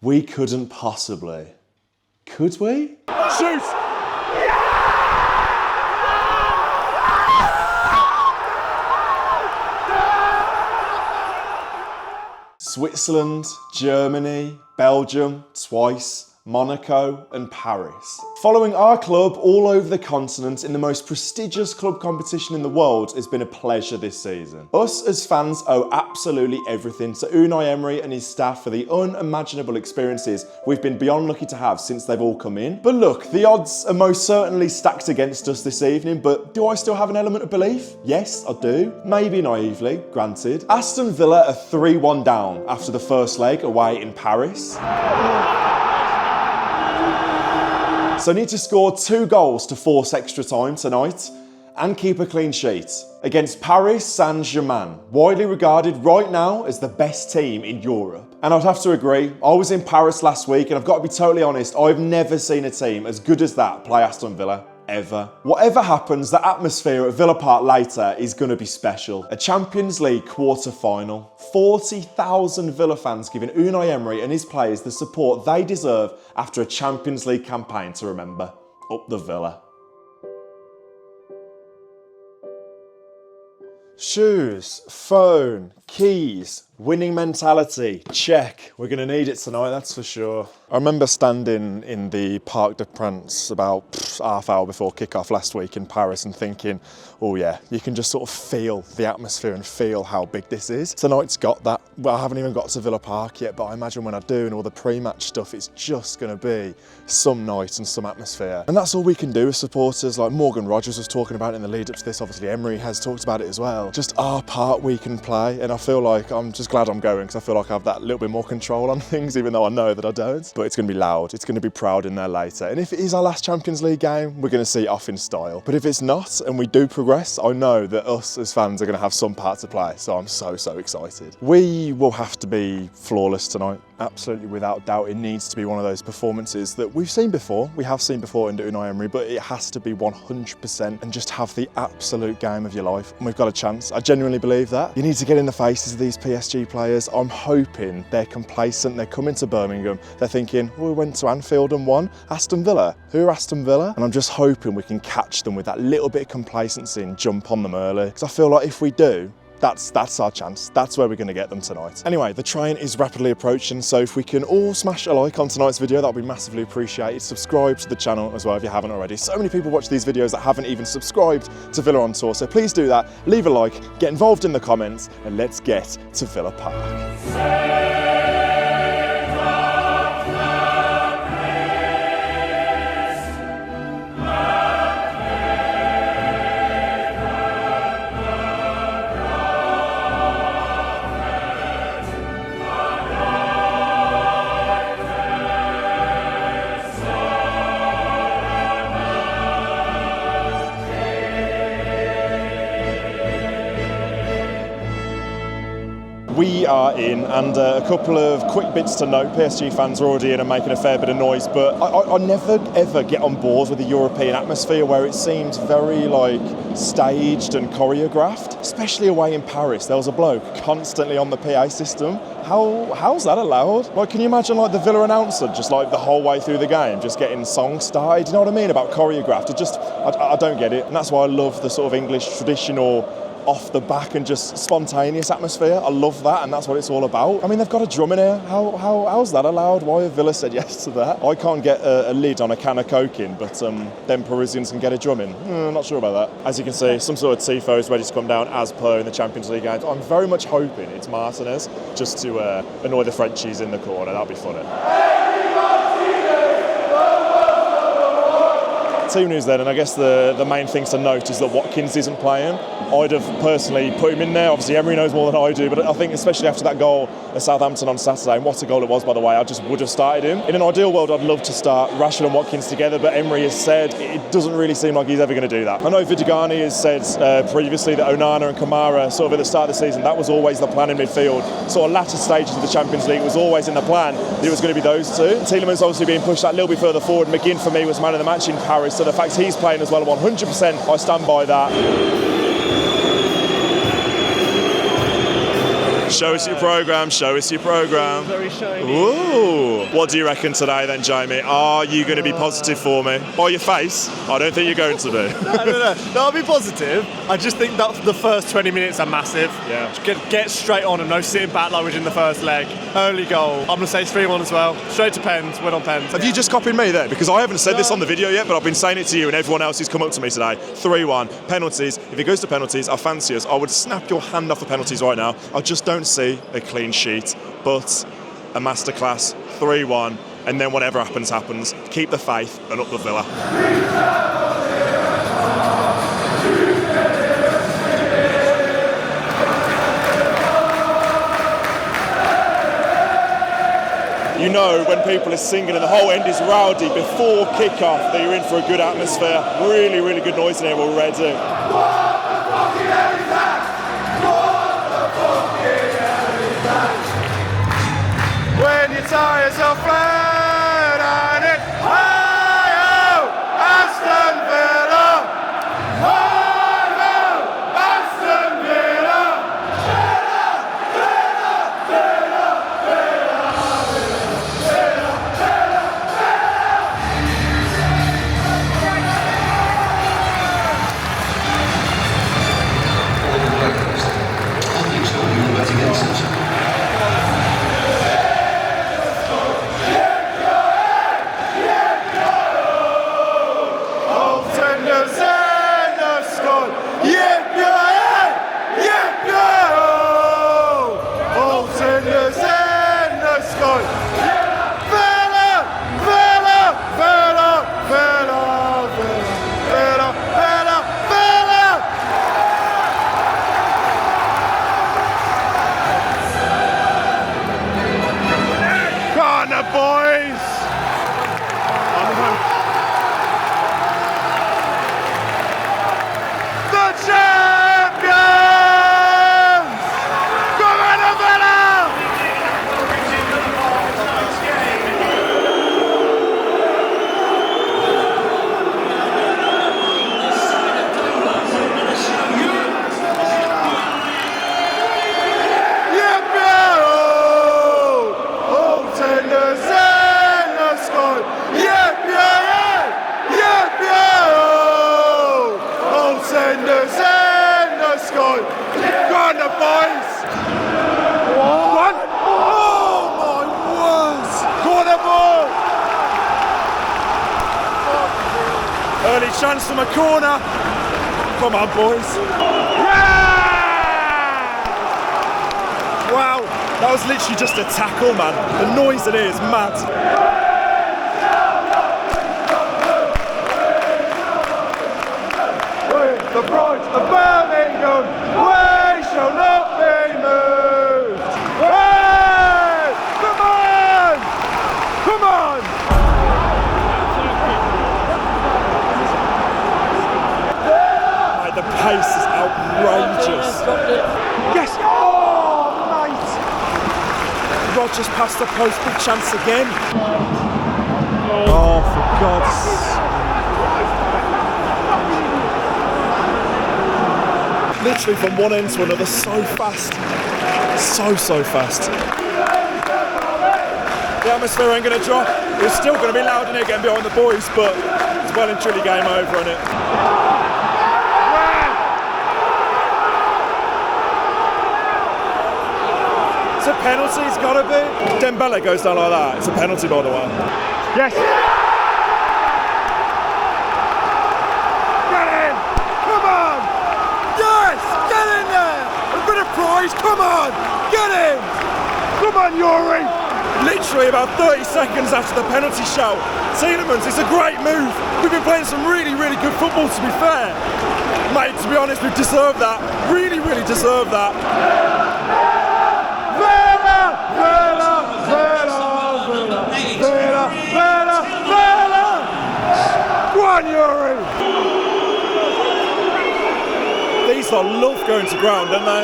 We couldn't possibly. Could we? Shoot! Switzerland, Germany, Belgium, twice, Monaco and Paris. Following our club all over the continent in the most prestigious club competition in the world has been a pleasure this season. Us as fans owe absolutely everything to Unai Emery and his staff for the unimaginable experiences we've been beyond lucky to have since they've all come in. But look, the odds are most certainly stacked against us this evening, but do I still have an element of belief? Yes, I do. Maybe naively, granted. Aston Villa are 3-1 down after the first leg away in Paris. So need to score 2 goals to force extra time tonight and keep a clean sheet against Paris Saint-Germain, widely regarded right now as the best team in Europe. And I'd have to agree, I was in Paris last week and I've got to be totally honest, I've never seen a team as good as that play Aston Villa. Ever. Whatever happens, the atmosphere at Villa Park later is going to be special. A Champions League quarter-final. 40,000 Villa fans giving Unai Emery and his players the support they deserve after a Champions League campaign to remember. Up the Villa. Shoes, phone, keys, winning mentality, check. We're going to need it tonight, that's for sure. I remember standing in the Parc des Princes about half hour before kickoff last week in Paris and thinking, oh yeah, you can just sort of feel the atmosphere and feel how big this is. Tonight's got that. Well, I haven't even got to Villa Park yet, but I imagine when I do and all the pre-match stuff, it's just going to be some night and some atmosphere. And that's all we can do as supporters. Like Morgan Rogers was talking about in the lead up to this, obviously Emery has talked about it as well. Just our part we can play, and I feel like I'm just glad I'm going because I feel like I have that little bit more control on things, even though I know that I don't. But it's going to be loud, it's going to be proud in there later. And if it is our last Champions League game, we're going to see it off in style. But if it's not, and we do progress, I know that us as fans are going to have some part to play, so I'm so excited. We will have to be flawless tonight. Absolutely, without doubt, it needs to be one of those performances that we've seen before. We have seen before under Unai Emery, but it has to be 100% and just have the absolute game of your life. And we've got a chance. I genuinely believe that. You need to get in the faces of these PSG players. I'm hoping they're complacent. They're coming to Birmingham. They're thinking, well, we went to Anfield and won. Aston Villa. Who are Aston Villa? And I'm just hoping we can catch them with that little bit of complacency and jump on them early. Because I feel like if we do, that's our chance. That's where we're going to get them tonight. Anyway, the train is rapidly approaching, so if we can all smash a like on tonight's video, that would be massively appreciated. Subscribe to the channel as well if you haven't already. So many people watch these videos that haven't even subscribed to Villa on Tour, so please do that. Leave a like, get involved in the comments, and let's get to Villa Park. We are in, and a couple of quick bits to note. PSG fans are already in and making a fair bit of noise, but I never ever get on board with the European atmosphere where it seems very like staged and choreographed, especially away in Paris. There was a bloke constantly on the PA system. How's that allowed? Like, can you imagine like the Villa announcer just like the whole way through the game, just getting songs started? You know what I mean about choreographed? I don't get it, and that's why I love the sort of English traditional off the back and just spontaneous atmosphere. I love that, and that's what it's all about. I mean, they've got a drum in here. How's that allowed? Why have Villa said yes to that? I can't get a lid on a can of Coke in, but them Parisians can get a drum in. Not sure about that. As you can see, some sort of tifo is ready to come down as per in the Champions League games. I'm very much hoping it's Martinez just to annoy the Frenchies in the corner. That'll be funny. Team news then, and I guess the main things to note is that Watkins isn't playing. I'd have personally put him in there. Obviously Emery knows more than I do, but I think especially after that goal at Southampton on Saturday, and what a goal it was by the way, I just would have started him. In an ideal world I'd love to start Rashford and Watkins together, but Emery has said it doesn't really seem like he's ever going to do that. I know Vidagani has said previously that Onana and Kamara sort of at the start of the season, that was always the plan in midfield. Sort of latter stages of the Champions League, it was always in the plan that it was going to be those two. Tielemans obviously being pushed that little bit further forward. McGinn for me was man of the match in Paris, so the fact he's playing as well 100%, I stand by that. Show us your programme, show us your programme. Very shiny. Ooh. What do you reckon today then, Jamie? Are you going to be positive for me? By your face, I don't think you're going to be. No, I'll be positive. I just think that the first 20 minutes are massive. Yeah. Get straight on and no sitting back like we did in the first leg. Early goal. I'm going to say 3-1 as well. Straight to pens, win on pens. Have you just copied me there? Because I haven't said this on the video yet, but I've been saying it to you and everyone else who's come up to me today. 3-1, penalties. If it goes to penalties, I fancy us. I would snap your hand off the penalties right now. I just don't see a clean sheet, but a masterclass, 3-1, and then whatever happens, happens. Keep the faith and up the Villa. You know when people are singing and the whole end is rowdy before kick-off that you're in for a good atmosphere. Really, really good noise in here already. When your tires are flat and it hi-oh, Aston Villa! Hi-oh, Aston Villa! Boys! The champions! Come on, Villa! Early chance from a corner. Come on, boys. Yeah! Wow, that was literally just a tackle, man. The noise in here is mad. The pride of Birmingham, we shall not be moved. Hey! Come on! Come on! The pace is outrageous. Yes! Oh, mate! Rodgers passed the post, big chance again. Oh, for God's sake. Literally from one end to another, so fast. So fast. The atmosphere ain't going to drop. It's still going to be loud in here getting behind the boys, but it's well and truly game over, isn't it? It's a penalty, it's got to be. Dembele goes down like that. It's a penalty, by the way. Yes! Get in! Come on! Yes! Get in there! A bit of prize, come on! Get in! Come on, Yuri! Literally about 30 seconds after the penalty shout, Tielemans, it's a great move. We've been playing some really, really good football, to be fair. Mate, to be honest, we've deserved that. Really, really deserved that. Go on, Yuri! These lot love going to ground, don't they?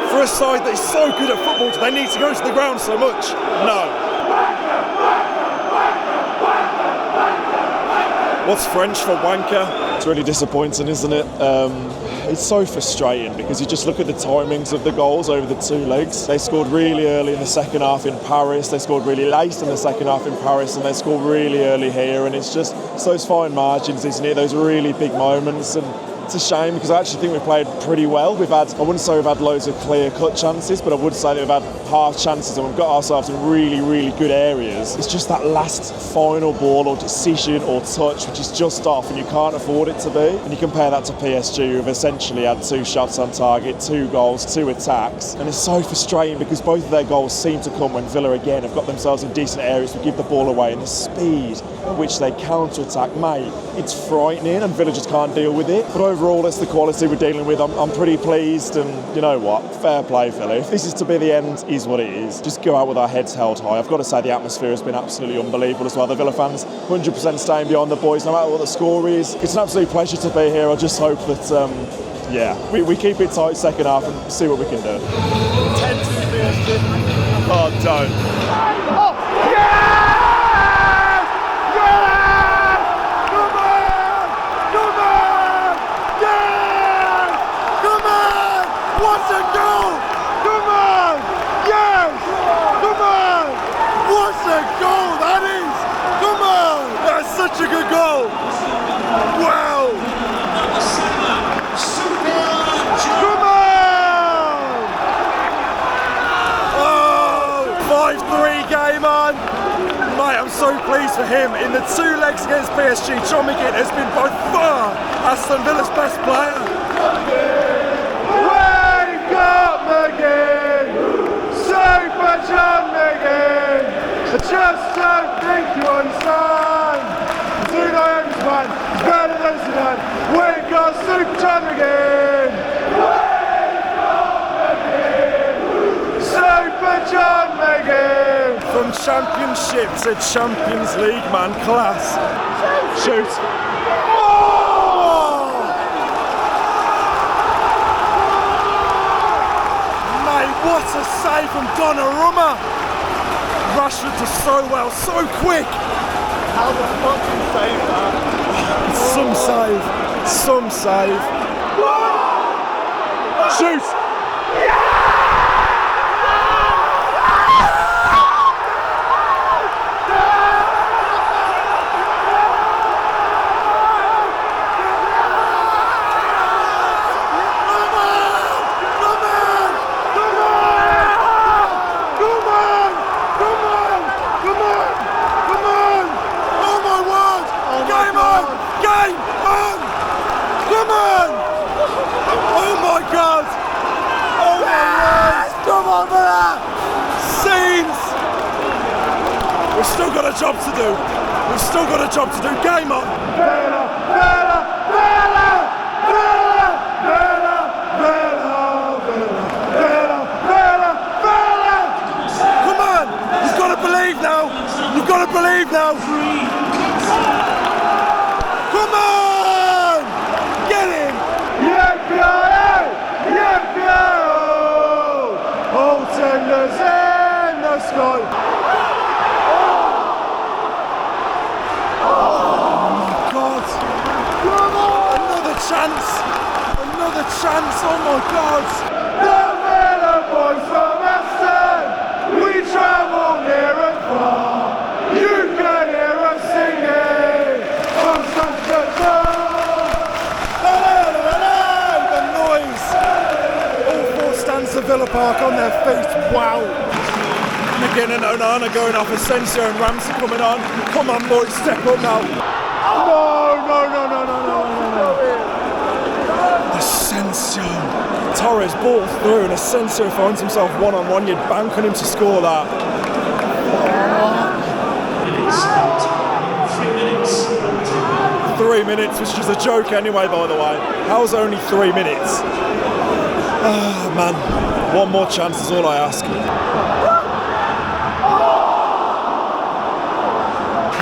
For a side that is so good at football, do they need to go to the ground so much? No. What's French for wanker? It's really disappointing, isn't it? it's so frustrating because you just look at the timings of the goals over the two legs. They scored really early in the second half in Paris, they scored really late in the second half in Paris, and they scored really early here, and it's those fine margins, isn't it? Those really big moments, and it's a shame because I actually think we played pretty well. I wouldn't say we've had loads of clear-cut chances, but I would say that we've had half chances and we've got ourselves in really, really good areas. It's just that last final ball or decision or touch which is just off, and you can't afford it to be. And you compare that to PSG, who've essentially had 2 shots on target, 2 goals, 2 attacks, and it's so frustrating because both of their goals seem to come when Villa again have got themselves in decent areas to give the ball away, and the speed at which they counter-attack, mate, it's frightening, and Villa just can't deal with it. But overall, that's the quality we're dealing with. I'm pretty pleased, and you know what? Fair play, Villa. If this is to be the end, is what it is. Just go out with our heads held high. I've got to say the atmosphere has been absolutely unbelievable as well. The Villa fans 100% staying behind the boys, no matter what the score is. It's an absolute pleasure to be here. I just hope that, we keep it tight second half and see what we can do. Oh, don't. Oh, yeah! What a goal! Come on! Yes! Come on! What a goal that is! Come on! That's such a good goal! Wow! Come on! Oh! 5-3 game on! Mate, I'm so pleased for him. In the 2 legs against PSG, John McGinn has been by far Aston Villa's best player. McGinn! Super John McGinn! I just don't think you understand! Zidane, man, it's better than Zidane! We've got Super John McGinn! Super John McGinn! From Championship to Champions League, man, class! Shoot! What a save from Donnarumma! Rashford does so well, so quick! How the fuck do you save that? Some save. Shoot! We've still got a job to do. Game on. Villa! Come on! You've got to believe now. Come on! Get him! All tenders in the sky. Another chance, oh my God! The Villa boys from Aston, we travel near and far. You can hear us singing from the noise! All 4 stands of Villa Park on their feet, wow! McGinn and Onana going off, Asensio and Ramsey coming on. Come on boys, step up now. No. Asensio. Torres ball through and Asensio finds himself one-on-one. You'd bank on him to score that. 3 minutes, which is a joke anyway, by the way. How's only 3 minutes? Oh, man. One more chance is all I ask.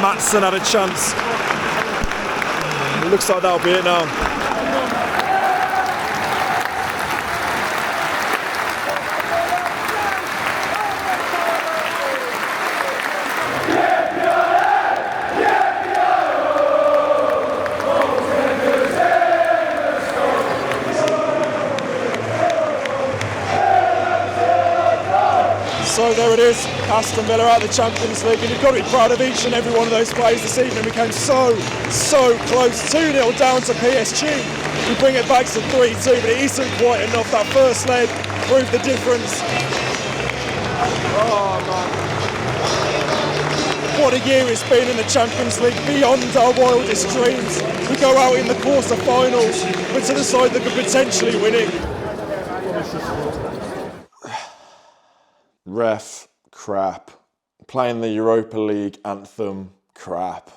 Maatsen had a chance. It looks like that'll be it now. there it is, Aston Villa out of the Champions League, and you've got to be proud of each and every one of those players this evening. We came so close, 2-0 down to PSG. We bring it back to 3-2, but it isn't quite enough. That first leg proved the difference. Oh man. What a year it's been in the Champions League, beyond our wildest dreams. We go out in the quarter-finals, but to the side that could potentially win it. Ref, crap. Playing the Europa League anthem, crap.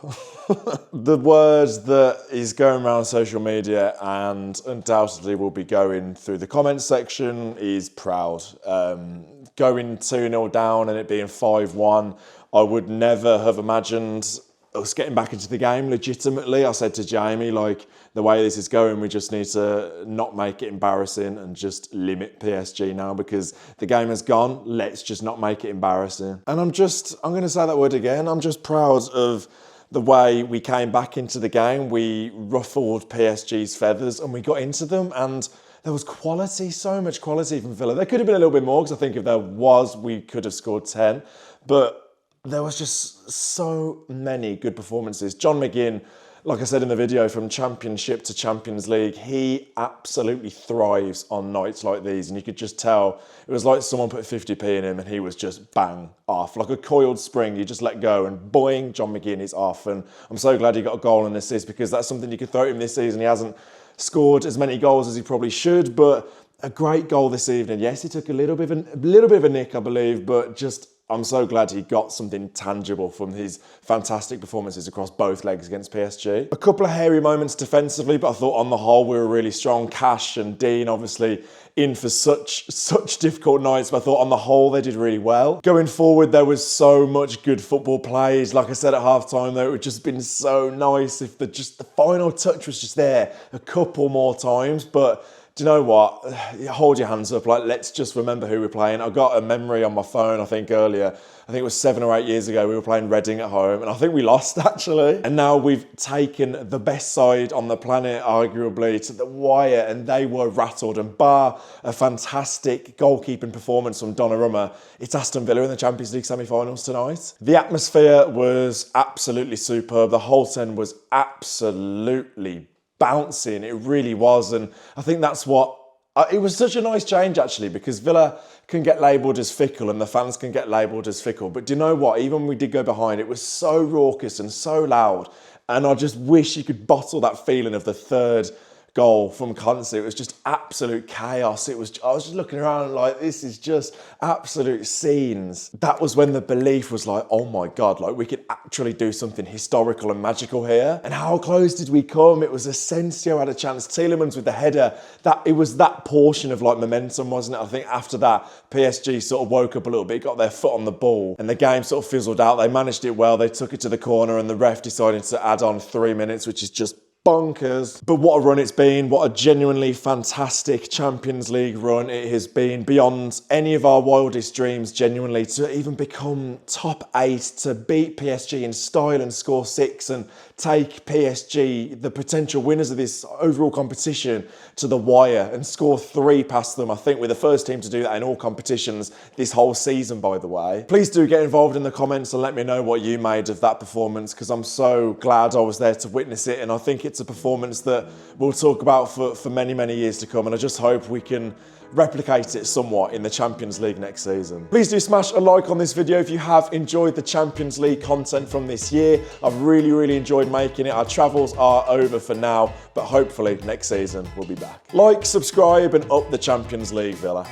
The words that is going around social media and undoubtedly will be going through the comments section is proud. Going 2-0 down and it being 5-1, I would never have imagined us getting back into the game legitimately. I said to Jamie, like, the way this is going, we just need to not make it embarrassing and just limit PSG now because the game has gone. Let's just not make it embarrassing. And I'm going to say that word again. I'm just proud of the way we came back into the game. We ruffled PSG's feathers and we got into them, and there was quality, so much quality from Villa. There could have been a little bit more because I think if there was, we could have scored 10. But there was just so many good performances. John McGinn, like I said in the video, from Championship to Champions League, he absolutely thrives on nights like these. And you could just tell, it was like someone put 50p in him and he was just bang off. Like a coiled spring, you just let go and boing, John McGinn is off. And I'm so glad he got a goal and assist because that's something you could throw at him this season. He hasn't scored as many goals as he probably should, but a great goal this evening. Yes, he took a little bit of a nick, I believe, but just I'm so glad he got something tangible from his fantastic performances across both legs against PSG. A couple of hairy moments defensively, but I thought on the whole we were really strong. Cash and Dean obviously in for such difficult nights, but I thought on the whole they did really well. Going forward, there was so much good football plays. Like I said at half-time though, it would just been so nice if the final touch was just there a couple more times, but do you know what? Hold your hands up. Like, let's just remember who we're playing. I got a memory on my phone, I think earlier. I think it was 7 or 8 years ago. We were playing Reading at home, and I think we lost, actually. And now we've taken the best side on the planet, arguably, to the wire, and they were rattled. And bar a fantastic goalkeeping performance from Donnarumma, it's Aston Villa in the Champions League semi-finals tonight. The atmosphere was absolutely superb. The whole end was absolutely bouncing, it really was, and I think that's what it was such a nice change actually, because Villa can get labelled as fickle and the fans can get labelled as fickle, but do you know what, even when we did go behind, it was so raucous and so loud, and I just wish you could bottle that feeling of the third goal from Conte. It was just absolute chaos. I was just looking around like, this is just absolute scenes. That was when the belief was like, oh my God, like we could actually do something historical and magical here. And how close did we come? It was Asensio had a chance, Tielemans with the header. It was that portion of like momentum, wasn't it? I think after that, PSG sort of woke up a little bit, got their foot on the ball, and the game sort of fizzled out. They managed it well. They took it to the corner and the ref decided to add on 3 minutes, which is just bonkers. But what a run it's been. What a genuinely fantastic Champions League run it has been, beyond any of our wildest dreams, genuinely, to even become top 8, to beat PSG in style and score 6 and take PSG, the potential winners of this overall competition, to the wire and score 3 past them. I think we're the first team to do that in all competitions this whole season, by the way. Please do get involved in the comments and let me know what you made of that performance, because I'm so glad I was there to witness it, and I think it's a performance that we'll talk about for many, many years to come, and I just hope we can replicate it somewhat in the Champions League next season. Please do smash a like on this video if you have enjoyed the Champions League content from this year. I've really enjoyed making it. Our travels are over for now, but hopefully next season we'll be back. Like, subscribe, and up the Champions League, Villa.